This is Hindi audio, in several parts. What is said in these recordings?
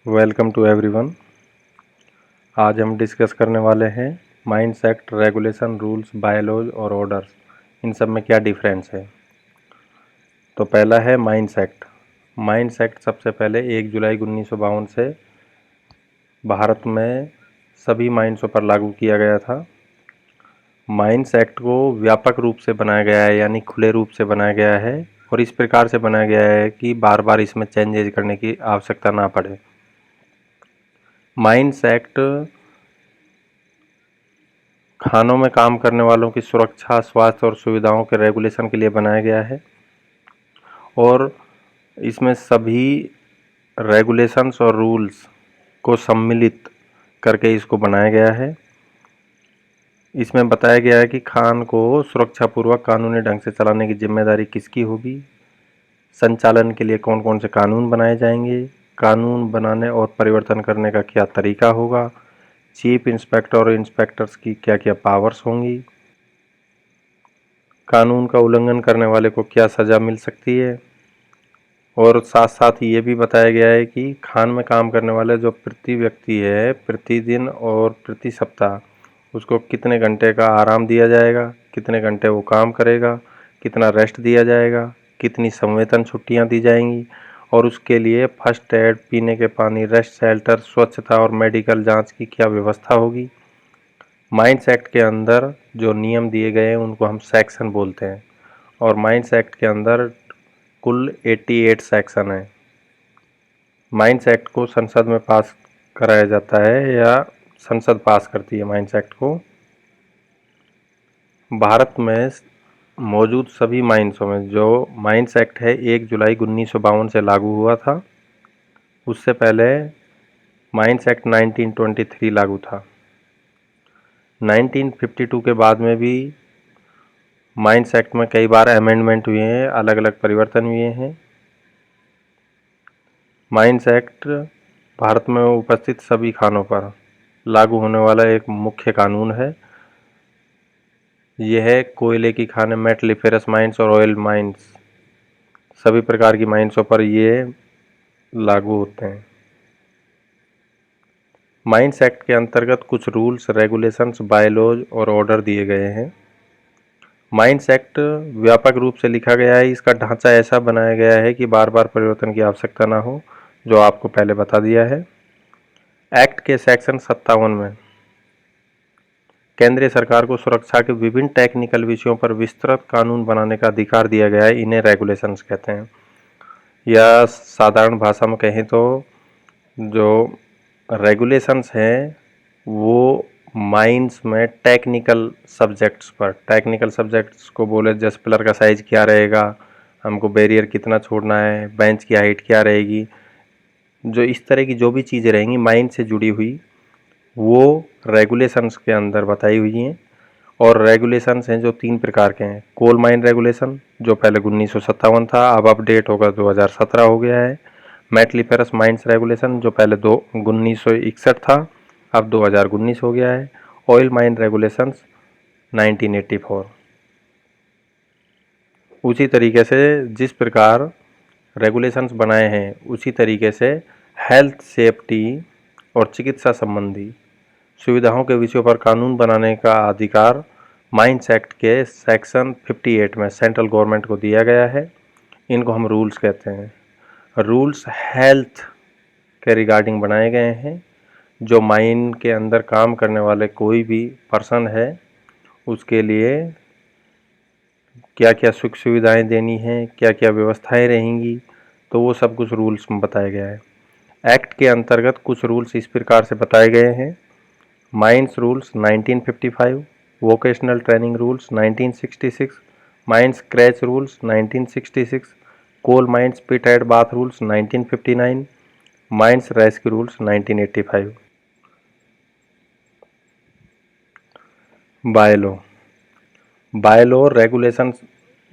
Welcome to everyone. आज हम डिस्कस करने वाले हैं mines act, regulation, rules, bylaws और ऑर्डर्स, इन सब में क्या डिफरेंस है। तो पहला है माइंस एक्ट। माइंस एक्ट सबसे पहले 1 जुलाई 1952 से भारत में सभी माइंसों पर लागू किया गया था। माइंस एक्ट को व्यापक रूप से बनाया गया है, यानी खुले रूप से बनाया गया है और इस प्रकार से बनाया गया है कि बार बार इसमें चेंजेज करने की आवश्यकता ना पड़े। माइंस एक्ट खानों में काम करने वालों की सुरक्षा, स्वास्थ्य और सुविधाओं के रेगुलेशन के लिए बनाया गया है और इसमें सभी रेगुलेशंस और रूल्स को सम्मिलित करके इसको बनाया गया है। इसमें बताया गया है कि खान को सुरक्षापूर्वक कानूनी ढंग से चलाने की जिम्मेदारी किसकी होगी, संचालन के लिए कौन कौन से कानून बनाए जाएंगे, कानून बनाने और परिवर्तन करने का क्या तरीका होगा, चीफ इंस्पेक्टर और इंस्पेक्टर्स की क्या क्या पावर्स होंगी, कानून का उल्लंघन करने वाले को क्या सज़ा मिल सकती है और साथ साथ ये भी बताया गया है कि खान में काम करने वाले जो प्रति व्यक्ति है, प्रतिदिन और प्रति सप्ताह उसको कितने घंटे का आराम दिया जाएगा, कितने घंटे वो काम करेगा, कितना रेस्ट दिया जाएगा, कितनी संवेतन छुट्टियां दी जाएंगी और उसके लिए फर्स्ट एड, पीने के पानी, रेस्ट शेल्टर, स्वच्छता और मेडिकल जांच की क्या व्यवस्था होगी। माइंस एक्ट के अंदर जो नियम दिए गए हैं उनको हम सेक्शन बोलते हैं और माइंस एक्ट के अंदर कुल 88 सेक्शन है। माइंस एक्ट को संसद में पास कराया जाता है या संसद पास करती है माइंस एक्ट को। भारत में मौजूद सभी माइंसों में जो माइंस एक्ट है 1 जुलाई 1952 से लागू हुआ था, उससे पहले माइंस एक्ट 1923 लागू था। 1952 के बाद में भी माइंस एक्ट में कई बार अमेंडमेंट हुए हैं, अलग अलग परिवर्तन हुए हैं। माइंस एक्ट भारत में उपस्थित सभी खानों पर लागू होने वाला एक मुख्य कानून है। यह है कोयले की खानें, मेटलिफेरस माइंस और ऑयल माइंस, सभी प्रकार की माइंसों पर ये लागू होते हैं। माइंस एक्ट के अंतर्गत कुछ रूल्स, रेगुलेशंस, बायलॉज और ऑर्डर दिए गए हैं। माइंस एक्ट व्यापक रूप से लिखा गया है, इसका ढांचा ऐसा बनाया गया है कि बार बार परिवर्तन की आवश्यकता ना हो, जो आपको पहले बता दिया है। एक्ट के सेक्शन 57 में केंद्रीय सरकार को सुरक्षा के विभिन्न टेक्निकल विषयों पर विस्तृत कानून बनाने का अधिकार दिया गया है। इन्हें रेगुलेशंस कहते हैं, या साधारण भाषा में कहें तो जो रेगुलेशंस हैं वो माइंस में टेक्निकल सब्जेक्ट्स को बोले, जैसे पिलर का साइज क्या रहेगा, हमको बैरियर कितना छोड़ना है, बेंच की हाइट क्या रहेगी, जो इस तरह की जो भी चीज़ें रहेंगी माइन से जुड़ी हुई, वो रेगुलेशंस के अंदर बताई हुई हैं। और रेगुलेशंस हैं जो 3 प्रकार के हैं। कोल माइन रेगुलेशन जो पहले 1957 था, अब अपडेट होगा 2017 हो गया है। मेटलिफेरस माइंस रेगुलेशन जो पहले 1961 था, अब 2019 हो गया है। Oil mine regulations 1984। उसी तरीके से जिस प्रकार रेगुलेशंस बनाए हैं उसी तरीके से हेल्थ, सेफ्टी और चिकित्सा संबंधी सुविधाओं के विषयों पर कानून बनाने का अधिकार माइंस एक्ट के सेक्शन 58 में सेंट्रल गवर्नमेंट को दिया गया है। इनको हम रूल्स कहते हैं। रूल्स हेल्थ के रिगार्डिंग बनाए गए हैं। जो माइन के अंदर काम करने वाले कोई भी पर्सन है उसके लिए क्या क्या सुख सुविधाएं देनी हैं, क्या क्या व्यवस्थाएं रहेंगी, तो वो सब कुछ रूल्स में बताया गया है। एक्ट के अंतर्गत कुछ रूल्स इस प्रकार से बताए गए हैं। Mines rules 1955, vocational training rules 1966, mines creche rules 1966, coal mines pit and bath rules 1959, mines rescue rules 1985। Bylaw बायलो रेगुलेशंस।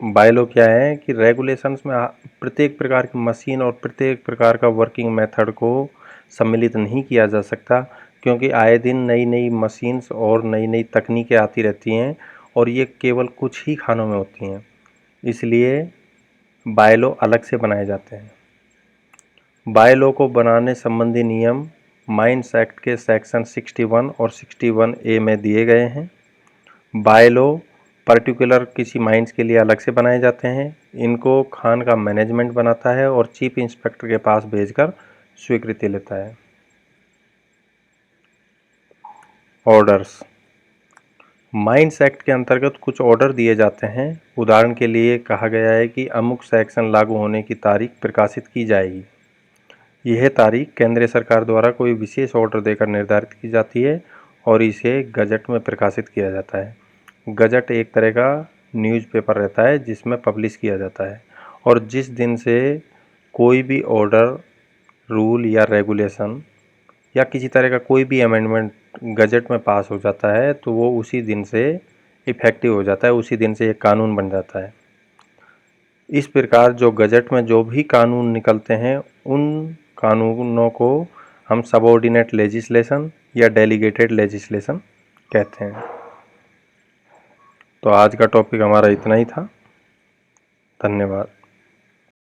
बायलो क्या है कि रेगुलेशंस में प्रत्येक प्रकार की मशीन और प्रत्येक प्रकार का वर्किंग मेथड को सम्मिलित नहीं किया जा सकता, क्योंकि आए दिन नई नई मशीन्स और नई नई तकनीकें आती रहती हैं और ये केवल कुछ ही खानों में होती हैं, इसलिए बायलो अलग से बनाए जाते हैं। बायलॉ को बनाने संबंधी नियम माइंस एक्ट के सेक्शन 61 और 61A में दिए गए हैं। बायलॉ पर्टिकुलर किसी माइंस के लिए अलग से बनाए जाते हैं। इनको खान का मैनेजमेंट बनाता है और चीफ इंस्पेक्टर के पास भेजकर स्वीकृति लेता है। ऑर्डर्स। माइंस एक्ट के अंतर्गत कुछ ऑर्डर दिए जाते हैं। उदाहरण के लिए कहा गया है कि अमुक सेक्शन लागू होने की तारीख प्रकाशित की जाएगी। यह तारीख केंद्र सरकार द्वारा कोई विशेष ऑर्डर देकर निर्धारित की जाती है और इसे गजट में प्रकाशित किया जाता है। गजट एक तरह का न्यूज़पेपर रहता है जिसमें पब्लिश किया जाता है, और जिस दिन से कोई भी ऑर्डर, रूल या रेगुलेशन या किसी तरह का कोई भी अमेंडमेंट गजट में पास हो जाता है तो वो उसी दिन से इफ़ेक्टिव हो जाता है, उसी दिन से एक कानून बन जाता है। इस प्रकार जो गजट में जो भी कानून निकलते हैं उन कानूनों को हम सबऑर्डिनेट लेजिस्लेशन या डेलीगेटेड लेजिस्लेशन कहते हैं। तो आज का टॉपिक हमारा इतना ही था। धन्यवाद।